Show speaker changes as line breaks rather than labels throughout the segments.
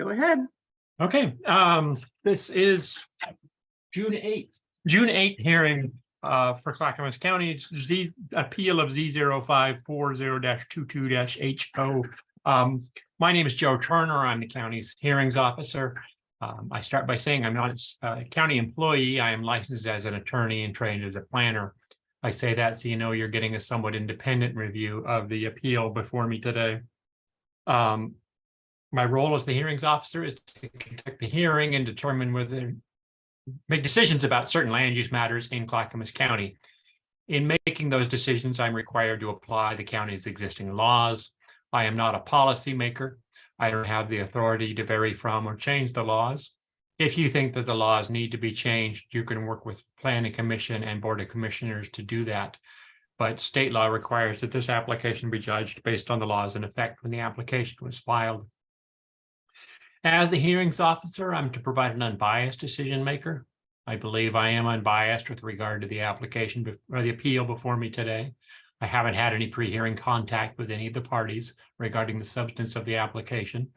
Go ahead.
Okay, this is June 8th hearing for Clackamas County. It's appeal of Z0540-22-HO. My name is Joe Turner. I'm the county's hearings officer. I start by saying I'm not a county employee. I am licensed as an attorney and trained as a planner. I say that so you know you're getting a somewhat independent review of the appeal before me today. My role as the hearings officer is to conduct the hearing and determine whether make decisions about certain land use matters in Clackamas County. In making those decisions, I'm required to apply the county's existing laws. I am not a policymaker. I don't have the authority to vary from or change the laws. If you think that the laws need to be changed, you can work with Planning Commission and Board of Commissioners to do that. But state law requires that this application be judged based on the laws in effect when the application was filed. As the hearings officer, I'm to provide an unbiased decision maker. I believe I am unbiased with regard to the application or the appeal before me today. I haven't had any pre-hearing contact with any of the parties regarding the substance of the application,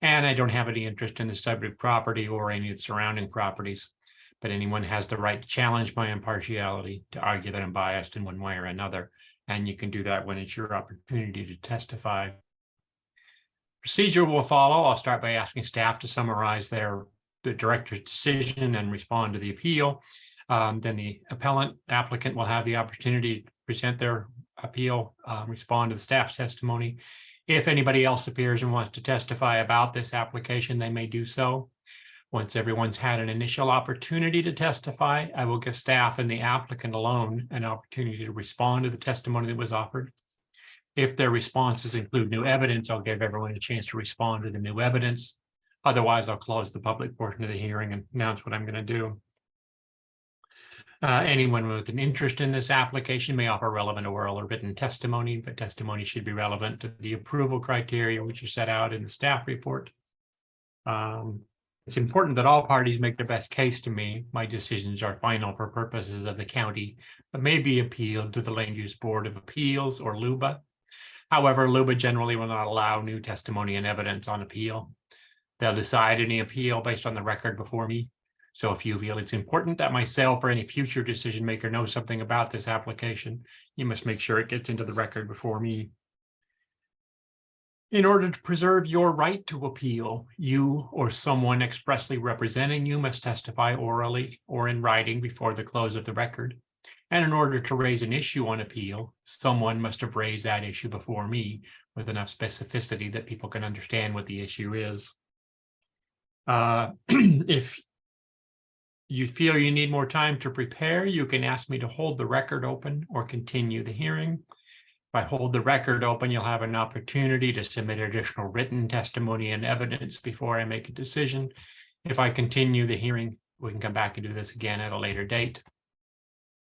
and I don't have any interest in the subject property or any of the surrounding properties. But anyone has the right to challenge my impartiality, to argue that I'm biased in one way or another, and you can do that when it's your opportunity to testify. Procedure will follow. I'll start by asking staff to summarize the director's decision and respond to the appeal. Then the applicant will have the opportunity to present their appeal, respond to the staff's testimony. If anybody else appears and wants to testify about this application, they may do so. Once everyone's had an initial opportunity to testify, I will give staff and the applicant alone an opportunity to respond to the testimony that was offered. If their responses include new evidence, I'll give everyone a chance to respond to the new evidence. Otherwise, I'll close the public portion of the hearing and announce what I'm going to do. Anyone with an interest in this application may offer relevant oral or written testimony, but testimony should be relevant to the approval criteria which are set out in the staff report. It's important that all parties make their best case to me. My decisions are final for purposes of the county, but may be appealed to the Land Use Board of Appeals or LUBA. However, LUBA generally will not allow new testimony and evidence on appeal. They'll decide any appeal based on the record before me. So if you feel it's important that myself or any future decision maker knows something about this application, you must make sure it gets into the record before me. In order to preserve your right to appeal, you or someone expressly representing you must testify orally or in writing before the close of the record. And in order to raise an issue on appeal, someone must have raised that issue before me with enough specificity that people can understand what the issue is. If you feel you need more time to prepare, you can ask me to hold the record open or continue the hearing. If I hold the record open, you'll have an opportunity to submit additional written testimony and evidence before I make a decision. If I continue the hearing, we can come back and do this again at a later date.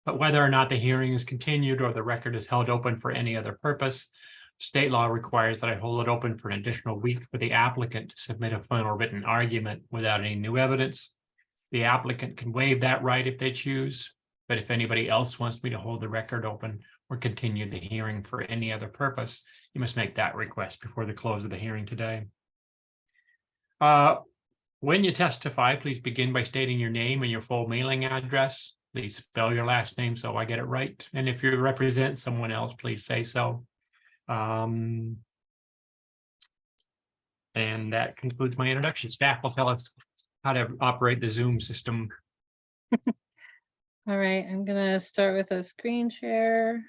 But whether or not the hearing is continued or the record is held open for any other purpose, state law requires that I hold it open for an additional week for the applicant to submit a final written argument without any new evidence. The applicant can waive that right if they choose, but if anybody else wants me to hold the record open or continue the hearing for any other purpose, you must make that request before the close of the hearing today. When you testify, please begin by stating your name and your full mailing address. Please spell your last name so I get it right. And if you represent someone else, please say so. And that concludes my introduction. Staff will tell us how to operate the Zoom system.
All right, I'm gonna start with a screen share.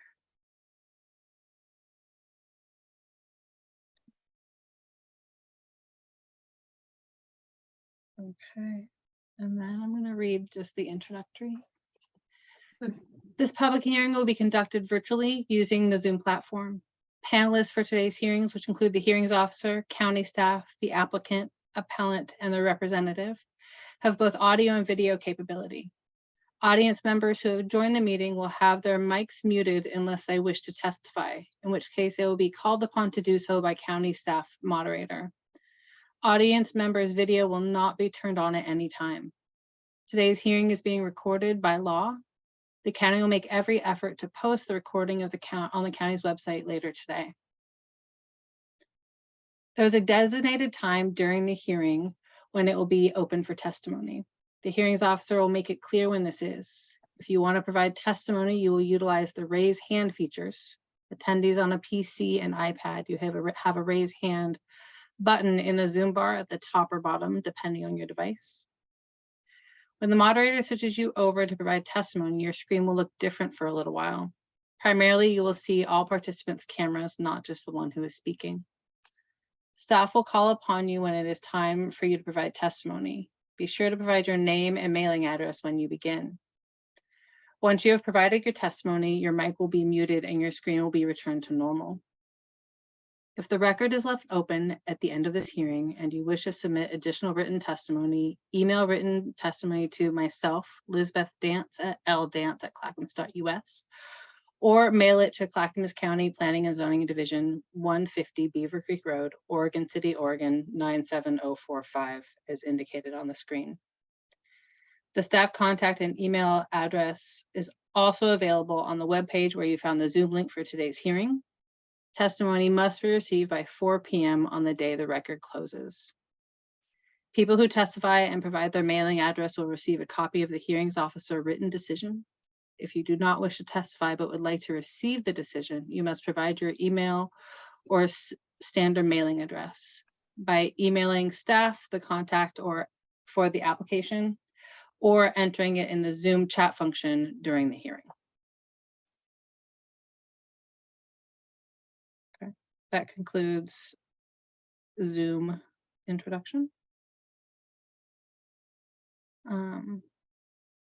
Okay, and then I'm gonna read just the introductory. This public hearing will be conducted virtually using the Zoom platform. Panelists for today's hearings, which include the hearings officer, county staff, the applicant, appellant, and the representative, have both audio and video capability. Audience members who have joined the meeting will have their mics muted unless they wish to testify, in which case they will be called upon to do so by county staff moderator. Audience members' video will not be turned on at any time. Today's hearing is being recorded by law. The county will make every effort to post the recording of the count on the county's website later today. There's a designated time during the hearing when it will be open for testimony. The hearings officer will make it clear when this is. If you want to provide testimony, you will utilize the raise hand features. Attendees on a PC and iPad, you have a raise hand button in the Zoom bar at the top or bottom, depending on your device. When the moderator switches you over to provide testimony, your screen will look different for a little while. Primarily, you will see all participants' cameras, not just the one who is speaking. Staff will call upon you when it is time for you to provide testimony. Be sure to provide your name and mailing address when you begin. Once you have provided your testimony, your mic will be muted and your screen will be returned to normal. If the record is left open at the end of this hearing and you wish to submit additional written testimony, email written testimony to myself, Lisbeth Dance at ldance@clackamas.us, or mail it to Clackamas County Planning and Zoning Division, 150 Beaver Creek Road, Oregon City, Oregon 97045, as indicated on the screen. The staff contact and email address is also available on the webpage where you found the Zoom link for today's hearing. Testimony must be received by 4 p.m. on the day the record closes. People who testify and provide their mailing address will receive a copy of the hearings officer written decision. If you do not wish to testify but would like to receive the decision, you must provide your email or standard mailing address by emailing staff, the contact or for the application, or entering it in the Zoom chat function during the hearing. Okay, that concludes Zoom introduction.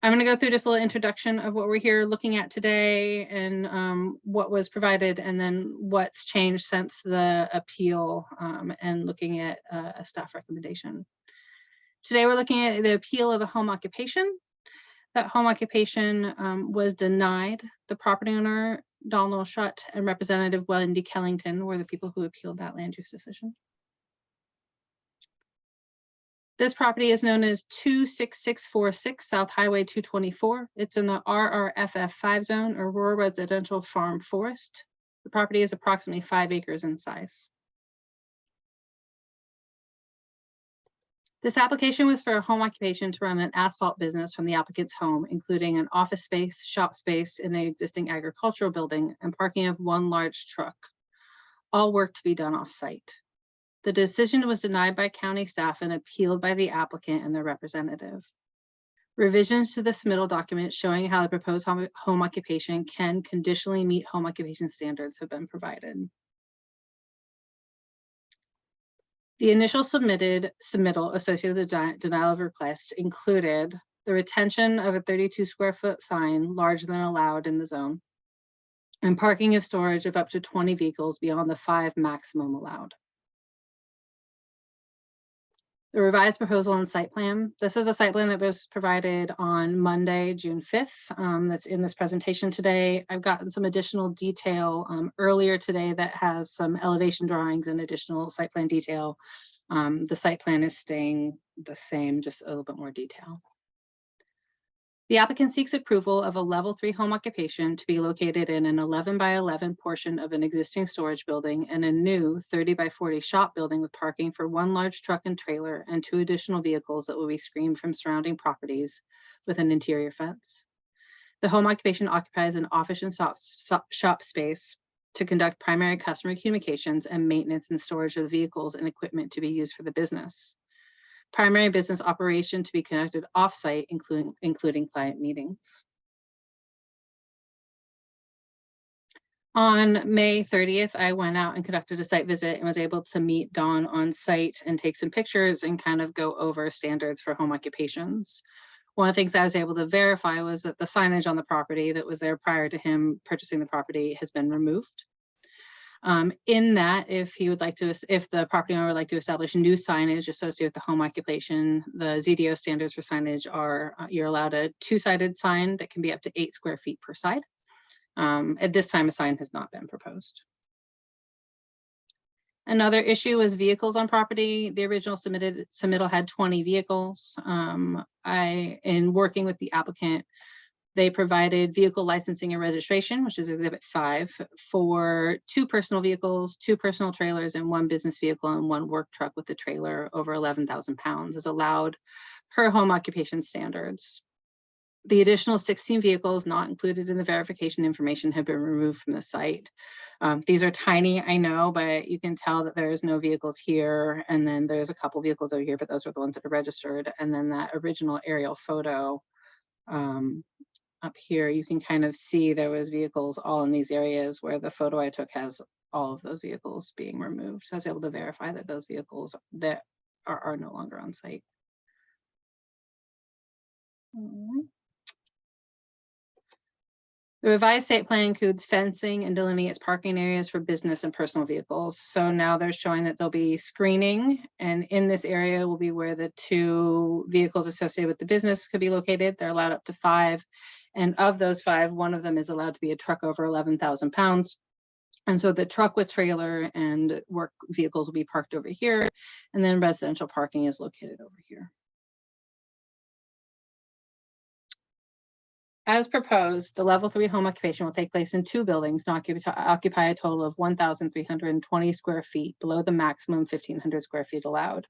I'm going to go through just a little introduction of what we're here looking at today and what was provided and then what's changed since the appeal and looking at a staff recommendation. Today we're looking at the appeal of a home occupation. That home occupation was denied. The property owner, Donald Schutt, and Representative Wendy Kellington were the people who appealed that land use decision. This property is known as 26646 South Highway 224. It's in the RRFF 5 zone, or Rural Residential Farm Forest. The property is approximately 5 acres in size. This application was for a home occupation to run an asphalt business from the applicant's home, including an office space, shop space in the existing agricultural building, and parking of 1 large truck. All work to be done off-site. The decision was denied by county staff and appealed by the applicant and their representative. Revisions to the submittal document showing how the proposed home occupation can conditionally meet home occupation standards have been provided. The initial submittal associated with the denial of request included the retention of a 32 square foot sign larger than allowed in the zone and parking of storage of up to 20 vehicles beyond the 5 maximum allowed. The revised proposal and site plan. This is a site plan that was provided on Monday, June 5th. That's in this presentation today. I've gotten some additional detail earlier today that has some elevation drawings and additional site plan detail. The site plan is staying the same, just a little bit more detail. The applicant seeks approval of a level 3 home occupation to be located in an 11 by 11 portion of an existing storage building and a new 30 by 40 shop building with parking for 1 large truck and trailer and 2 additional vehicles that will be screened from surrounding properties with an interior fence. The home occupation occupies an office and shop space to conduct primary customer communications and maintenance and storage of the vehicles and equipment to be used for the business. Primary business operation to be conducted off-site, including client meetings. On May 30th, I went out and conducted a site visit and was able to meet Don on site and take some pictures and kind of go over standards for home occupations. One of the things I was able to verify was that the signage on the property that was there prior to him purchasing the property has been removed. In that, if the property owner would like to establish new signage associated with the home occupation, the ZDO standards for signage are you're allowed a 2-sided sign that can be up to 8 square feet per side. At this time, a sign has not been proposed. Another issue was vehicles on property. The original submittal had 20 vehicles. In working with the applicant, They provided vehicle licensing and registration, which is Exhibit 5, for 2 personal vehicles, 2 personal trailers, and 1 business vehicle and 1 work truck with a trailer over 11,000 pounds is allowed per home occupation standards. The additional 16 vehicles not included in the verification information have been removed from the site. These are tiny, I know, but you can tell that there's no vehicles here. And then there's a couple vehicles over here, but those are the ones that are registered. And then that original aerial photo up here, you can kind of see there was vehicles all in these areas where the photo I took has all of those vehicles being removed. So I was able to verify that those vehicles that are no longer on site. The revised site plan includes fencing and delineates parking areas for business and personal vehicles. So now they're showing that there'll be screening, and in this area will be where the 2 vehicles associated with the business could be located. They're allowed up to 5. And of those 5, one of them is allowed to be a truck over 11,000 pounds. And so the truck with trailer and work vehicles will be parked over here. And then residential parking is located over here. As proposed, the level 3 home occupation will take place in 2 buildings and occupy a total of 1,320 square feet below the maximum 1,500 square feet allowed.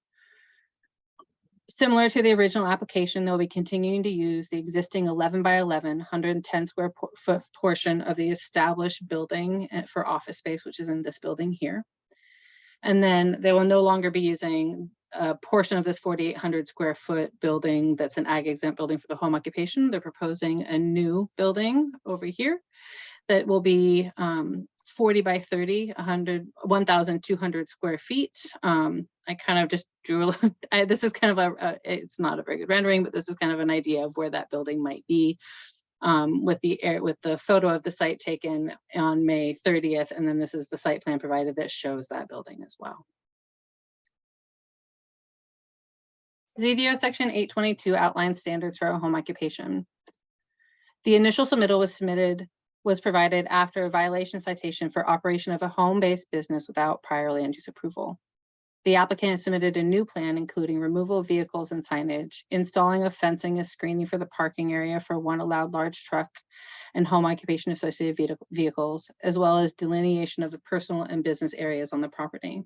Similar to the original application, they'll be continuing to use the existing 11 by 11, 110 square foot portion of the established building for office space, which is in this building here. And then they will no longer be using a portion of this 4,800 square foot building that's an ag exempt building for the home occupation. They're proposing a new building over here that will be 40 by 30, 1,200 square feet. I kind of just drew, this is kind of it's not a very good rendering, but this is kind of an idea of where that building might be. With the photo of the site taken on May 30th, and then this is the site plan provided that shows that building as well. ZDO section 822 outlines standards for a home occupation. The initial submittal was provided after a violation citation for operation of a home-based business without prior land use approval. The applicant has submitted a new plan, including removal of vehicles and signage, installing of fencing as screening for the parking area for 1 allowed large truck and home occupation associated vehicles, as well as delineation of the personal and business areas on the property.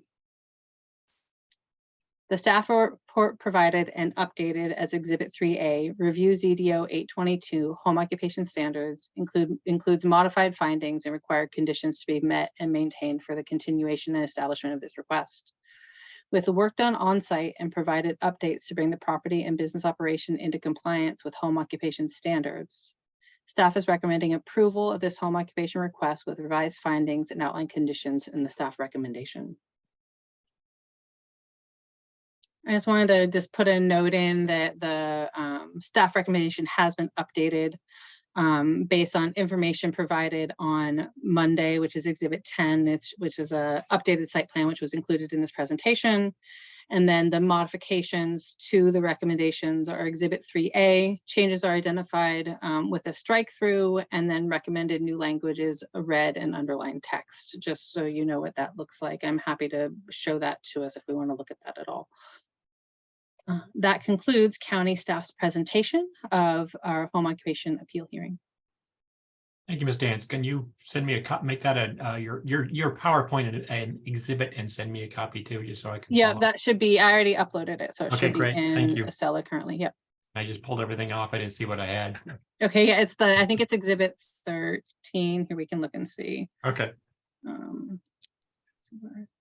The staff report provided and updated as Exhibit 3A, review ZDO 822 home occupation standards, includes modified findings and required conditions to be met and maintained for the continuation and establishment of this request. With the work done on site and provided updates to bring the property and business operation into compliance with home occupation standards, staff is recommending approval of this home occupation request with revised findings and outline conditions in the staff recommendation. I just wanted to put a note in that the staff recommendation has been updated based on information provided on Monday, which is Exhibit 10, which is a updated site plan, which was included in this presentation. And then the modifications to the recommendations are Exhibit 3A. Changes are identified with a strike through, and then recommended new language is a red and underlined text, just so you know what that looks like. I'm happy to show that to us if we want to look at that at all. That concludes county staff's presentation of our home occupation appeal hearing.
Thank you, Ms. Dance. Can you send me a copy, make that your PowerPoint an exhibit and send me a copy too, just so I can.
Yeah, that should be, I already uploaded it, so it should be
great. Thank
in
you.
Acela currently. Yep.
I just pulled everything off. I didn't see what I had.
Okay, yeah, I think it's Exhibit 13. Here we can look and see.
Okay.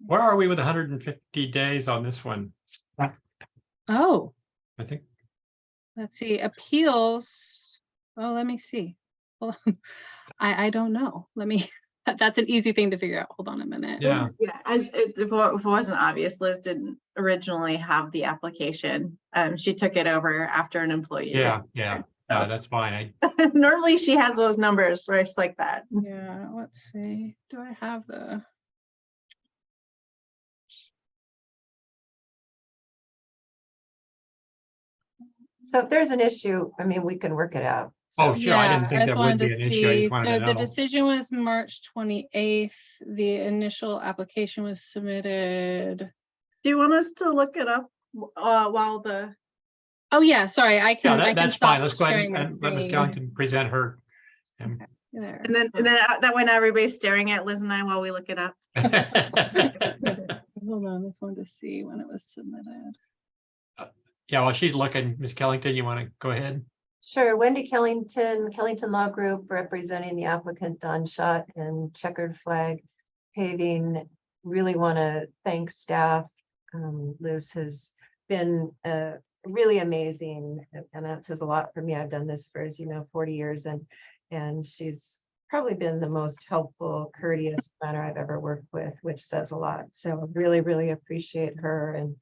Where are we with 150 days on this one?
Oh,
I think.
Let's see, appeals. Oh, let me see. Well, I don't know. Let me, that's an easy thing to figure out. Hold on a minute.
Yeah.
Yeah, if it wasn't obvious, Liz didn't originally have the application. She took it over after an employee.
Yeah. That's fine.
Normally she has those numbers right like that.
Yeah, let's see. Do I have the?
So if there's an issue, I mean, we can work it out. So,
Oh, sure. I didn't think there would be an issue. I just wanted
So
to
the
know.
decision was March 28th. The initial application was submitted.
Do you want us to look it up while the
Oh, yeah, sorry, I
Yeah,
can, I can
that's
stop
fine. Let's go ahead
sharing my
and let Ms.
screen.
Kellington present her.
There.
And then that way now everybody's staring at Liz and I while we look it up.
Hold on, this one to see when it was submitted.
Yeah, while she's looking, Ms. Kellington, you want to go ahead?
Sure, Wendy Kellington Law Group, representing the applicant Don Schott and Checkered Flag Paving. Really want to thank staff. Liz has been really amazing, and that says a lot for me. I've done this for, as you know, 40 years, and she's probably been the most helpful, courteous planner I've ever worked with, which says a lot. So really, really appreciate her, and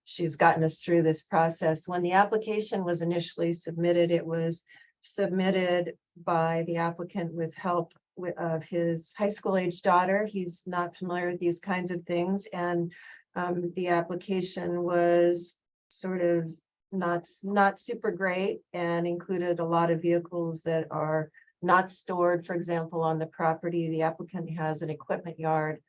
she's gotten us through this process. When the application was initially submitted, it was submitted by the applicant with help of his high school age daughter. He's not familiar with these kinds of things, and the application was sort of not super great and included a lot of vehicles that are not stored, for example, on the property. The applicant has an equipment yard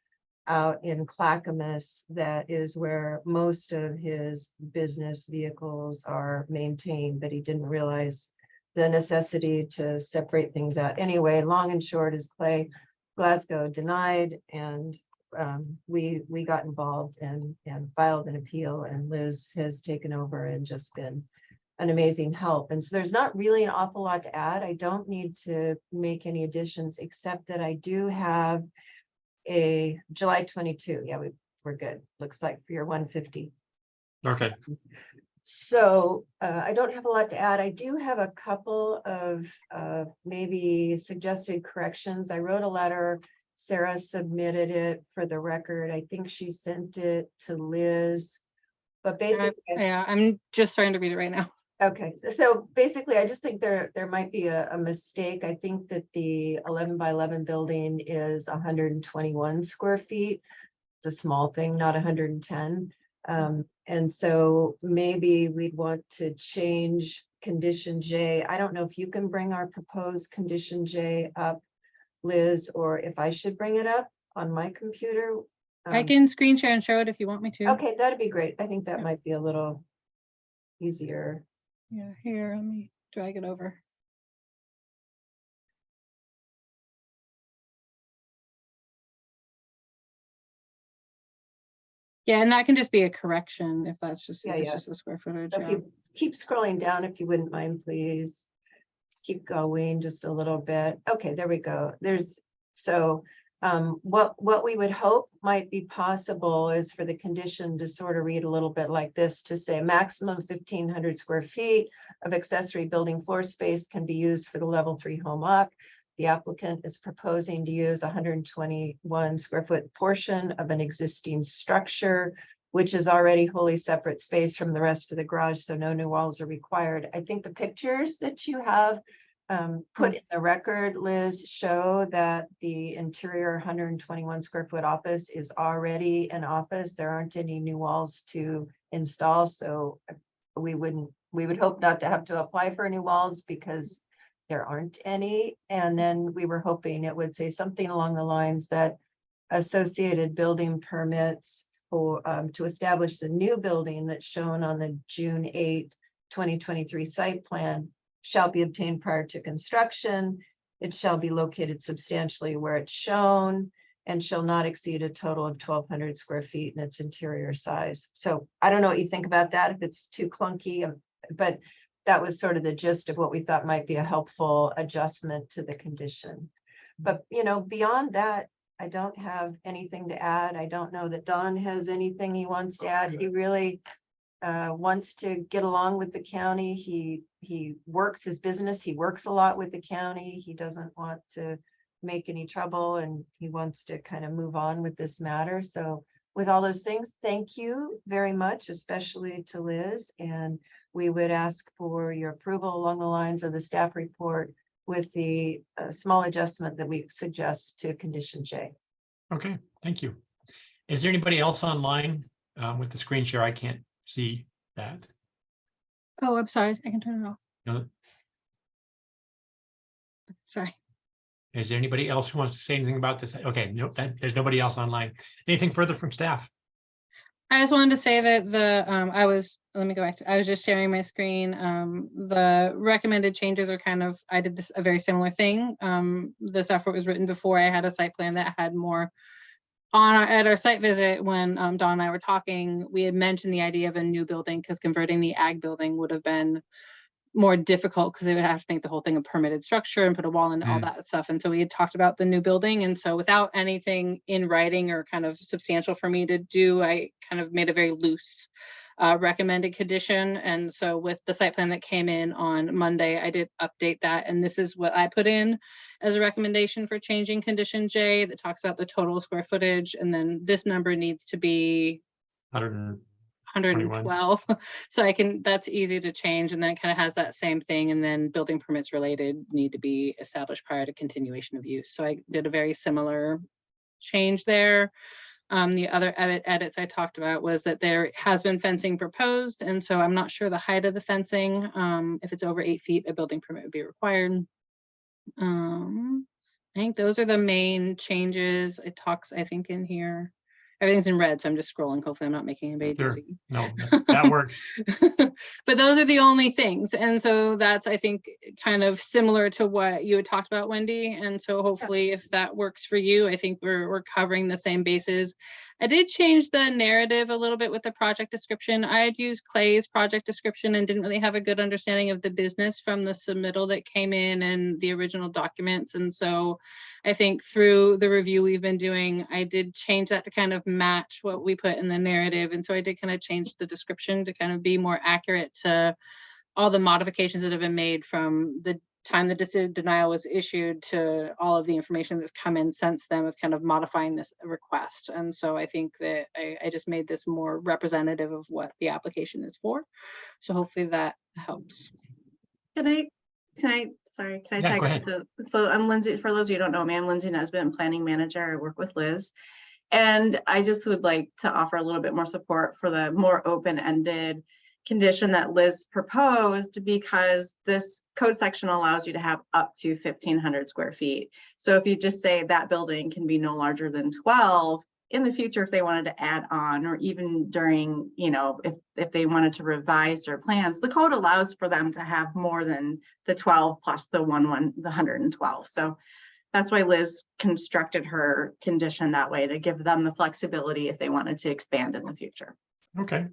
out in Clackamas that is where most of his business vehicles are maintained, but he didn't realize the necessity to separate things out. Anyway, long and short is Clay Glasgow denied, and we got involved and filed an appeal, and Liz has taken over and just been an amazing help. And so there's not really an awful lot to add. I don't need to make any additions, except that I do have a July 22. Yeah, we're good. Looks like for your 150.
Okay.
So I don't have a lot to add. I do have a couple of maybe suggested corrections. I wrote a letter. Sarah submitted it for the record. I think she sent it to Liz, but basically,
Yeah, I'm just starting to read it right now.
okay, so basically, I just think there might be a mistake. I think that the 11 by 11 building is 121 square feet. It's a small thing, not 110. And so maybe we'd want to change condition J. I don't know if you can bring our proposed condition J up, Liz, or if I should bring it up on my computer.
I can screen share and show it if you want me to.
Okay, that'd be great. I think that might be a little easier.
Yeah, here, let me drag it over. Yeah, and that can just be a correction if that's just, if it's just a square footage.
So if you keep scrolling down, if you wouldn't mind, please. Keep going just a little bit. Okay, there we go. So what we would hope might be possible is for the condition to sort of read a little bit like this, to say maximum 1,500 square feet of accessory building floor space can be used for the level 3 home occ. The applicant is proposing to use 121 square foot portion of an existing structure, which is already wholly separate space from the rest of the garage, so no new walls are required. I think the pictures that you have put in the record, Liz, show that the interior 121 square foot office is already an office. There aren't any new walls to install, so we would hope not to have to apply for new walls because there aren't any. And then we were hoping it would say something along the lines that associated building permits for to establish the new building that's shown on the June 8, 2023 site plan shall be obtained prior to construction. It shall be located substantially where it's shown and shall not exceed a total of 1,200 square feet in its interior size. So I don't know what you think about that, if it's too clunky, but that was sort of the gist of what we thought might be a helpful adjustment to the condition. But, you know, beyond that, I don't have anything to add. I don't know that Don has anything he wants to add. He really wants to get along with the county. He works his business. He works a lot with the county. He doesn't want to make any trouble, and he wants to kind of move on with this matter. So with all those things, thank you very much, especially to Liz. And we would ask for your approval along the lines of the staff report with the small adjustment that we suggest to condition J.
Okay, thank you. Is there anybody else online with the screen share? I can't see that.
Oh, I'm sorry. I can turn it off.
No.
Sorry.
Is there anybody else who wants to say anything about this? Okay, nope, there's nobody else online. Anything further from staff?
I just wanted to say that I was let me go back to, I was just sharing my screen. The recommended changes are kind of, I did a very similar thing. The software was written before I had a site plan that had more. At our site visit, when Dawn and I were talking, we had mentioned the idea of a new building because converting the ag building would have been more difficult because they would have to make the whole thing a permitted structure and put a wall and all that stuff. And so we had talked about the new building. And so without anything in writing or kind of substantial for me to do, I kind of made a very loose recommended condition. And so with the site plan that came in on Monday, I did update that. And this is what I put in as a recommendation for changing condition J that talks about the total square footage. And then this number needs to be 112. So I can, that's easy to change. And then it kind of has that same thing. And then building permits related need to be established prior to continuation of use. So I did a very similar change there. The other edits I talked about was that there has been fencing proposed. And so I'm not sure the height of the fencing. If it's over 8 feet, a building permit would be required. I think those are the main changes. It talks, I think, in here. Everything's in red, so I'm just scrolling. Hopefully I'm not making anybody dizzy.
No, that works.
But those are the only things. And so that's, I think, kind of similar to what you had talked about, Wendy. And so hopefully if that works for you, I think we're covering the same bases. I did change the narrative a little bit with the project description. I had used Clay's project description and didn't really have a good understanding of the business from the submittal that came in and the original documents. And so I think through the review we've been doing, I did change that to kind of match what we put in the narrative. And so I did kind of change the description to kind of be more accurate to all the modifications that have been made from the time the decision denial was issued to all of the information that's come in since then with kind of modifying this request. And so I think that I just made this more representative of what the application is for. So hopefully that helps.
Can I tag into, so I'm Lindsay, for those of you who don't know me, I'm Lindsay Nesbitt, planning manager. I work with Liz. And I just would like to offer a little bit more support for the more open-ended condition that Liz proposed, because this code section allows you to have up to 1,500 square feet. So if you just say that building can be no larger than 12, in the future, if they wanted to add on, or even during, you know, if they wanted to revise their plans, the code allows for them to have more than the 12 plus the 112. So that's why Liz constructed her condition that way, to give them the flexibility if they wanted to expand in the future.
Okay.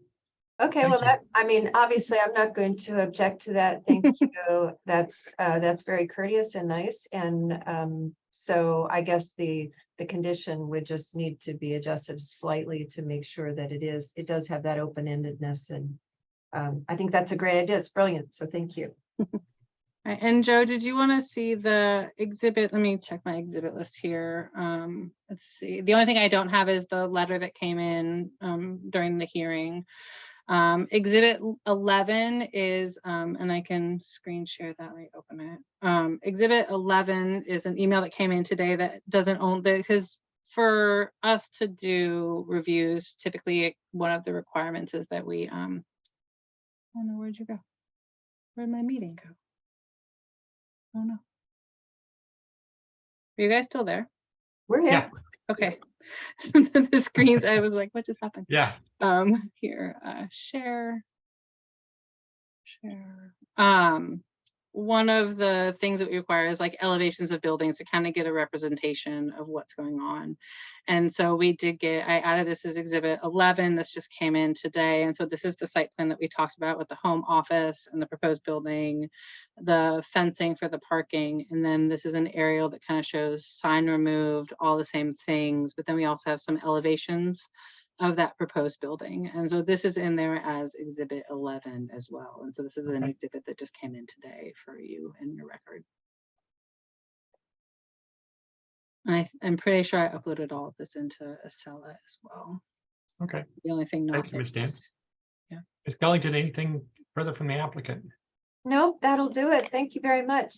Okay,
Thank
well,
you.
that, I mean, obviously, I'm not going to object to that. Thank you. That's very courteous and nice. And so I guess the condition would just need to be adjusted slightly to make sure that it does have that open-endedness. And I think that's a great idea. It's brilliant. So thank you.
Right, and Joe, did you want to see the exhibit? Let me check my exhibit list here. Let's see. The only thing I don't have is the letter that came in during the hearing. Exhibit 11 is, and I can screen share that. Let me open it. Exhibit 11 is an email that came in today that doesn't own the, because for us to do reviews, typically one of the requirements is that we, oh no, where'd you go? Where'd my meeting go? Oh no. Are you guys still there?
We're here.
Yeah.
Okay. The screens, I was like, what just happened?
Yeah.
Here, share. One of the things that we require is like elevations of buildings to kind of get a representation of what's going on. And so we did I added this as exhibit 11. This just came in today. And so this is the site plan that we talked about with the home office and the proposed building, the fencing for the parking. And then this is an aerial that kind of shows sign removed, all the same things. But then we also have some elevations of that proposed building. And so this is in there as exhibit 11 as well. And so this is an exhibit that just came in today for you in your record. And I'm pretty sure I uploaded all of this into Acela as well.
Okay.
The only thing not
Thanks, Ms. Dan.
yeah.
Ms. Kellington, anything further from the applicant?
Nope, that'll do it. Thank you very much.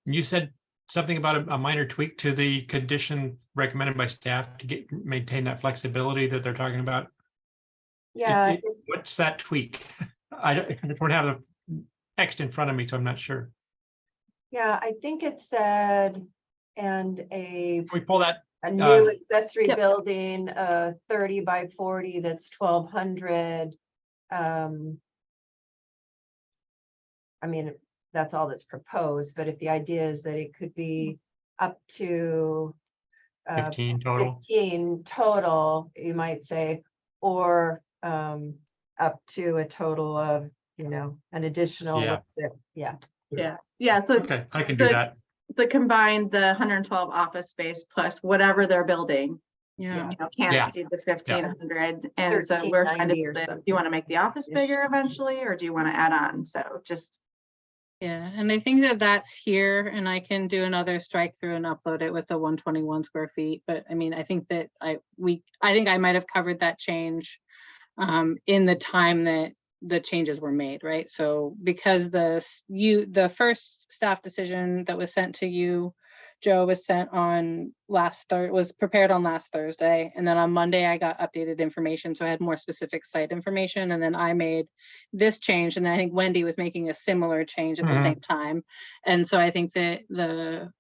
You said something about a minor tweak to the condition recommended by staff to maintain that flexibility that they're talking about.
Yeah.
What's that tweak? I don't have the text in front of me, so I'm not sure.
Yeah, I think it said, and
Can we pull that?
a new accessory
Yep.
building, 30 by 40, that's 1,200. I mean, that's all that's proposed, but if the idea is that it could be up to
15 total.
15 total, you might say, or up to a total of, an additional,
Yeah.
what's it? Yeah.
Yeah, so
Okay, I can do that.
the combined, the 112 office space plus whatever they're building,
Yeah.
can't
Yeah.
exceed the 1,500. And so we're trying to,
1390 or
do
something.
you want to make the office
Yeah.
bigger eventually, or do you want to add on? So just,
Yeah, and I think that that's here, and I can do another strike through and upload it with the 121 square feet. But I mean, I think that I think I might have covered that change in the time that the changes were made, right? So because the first staff decision that was sent to you, Joe, was sent on was prepared on last Thursday, and then on Monday I got updated information, so I had more specific site information, and then I made this change, and I think Wendy was making a similar change at the
Mhm.
same time, and so I think that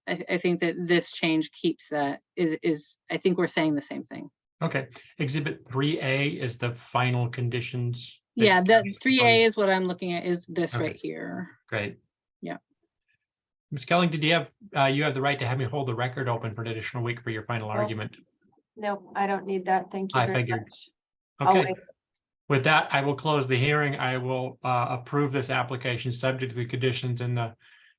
I think that this change keeps that is I think we're saying the same thing.
Okay, Exhibit 3A is the final conditions. that
Yeah, the
county
3A
proposed.
is what I'm looking at, is this
Okay.
right here.
Great.
Yeah.
Ms. Kelling, did you have the right to have me hold the record open for an additional week for your final argument?
No, I don't need that. Thank you
I
very
figured.
much. I'll
Okay,
wait.
with that, I will close the hearing. I will approve this application subject to the conditions in the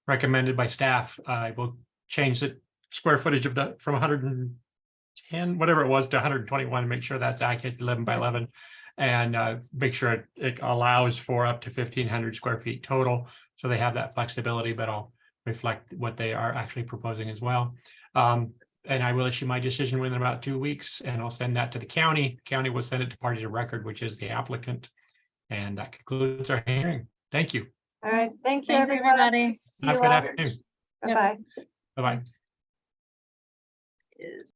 recommended by staff. I will change the square footage of from 110, whatever it was, to 121, make sure that's accurate, 11 by 11. And make sure it allows for up to 1,500 square feet total. So they have that flexibility, but I'll reflect what they are actually proposing as well. And I will issue my decision within about 2 weeks, and I'll send that to the county. The county will send it to party of record, which is the applicant. And that concludes our hearing. Thank you.
All right. Thank you,
Thank you,
everyone.
everybody.
See
Have
you
a good
all.
afternoon.
Bye-bye.
Bye-bye.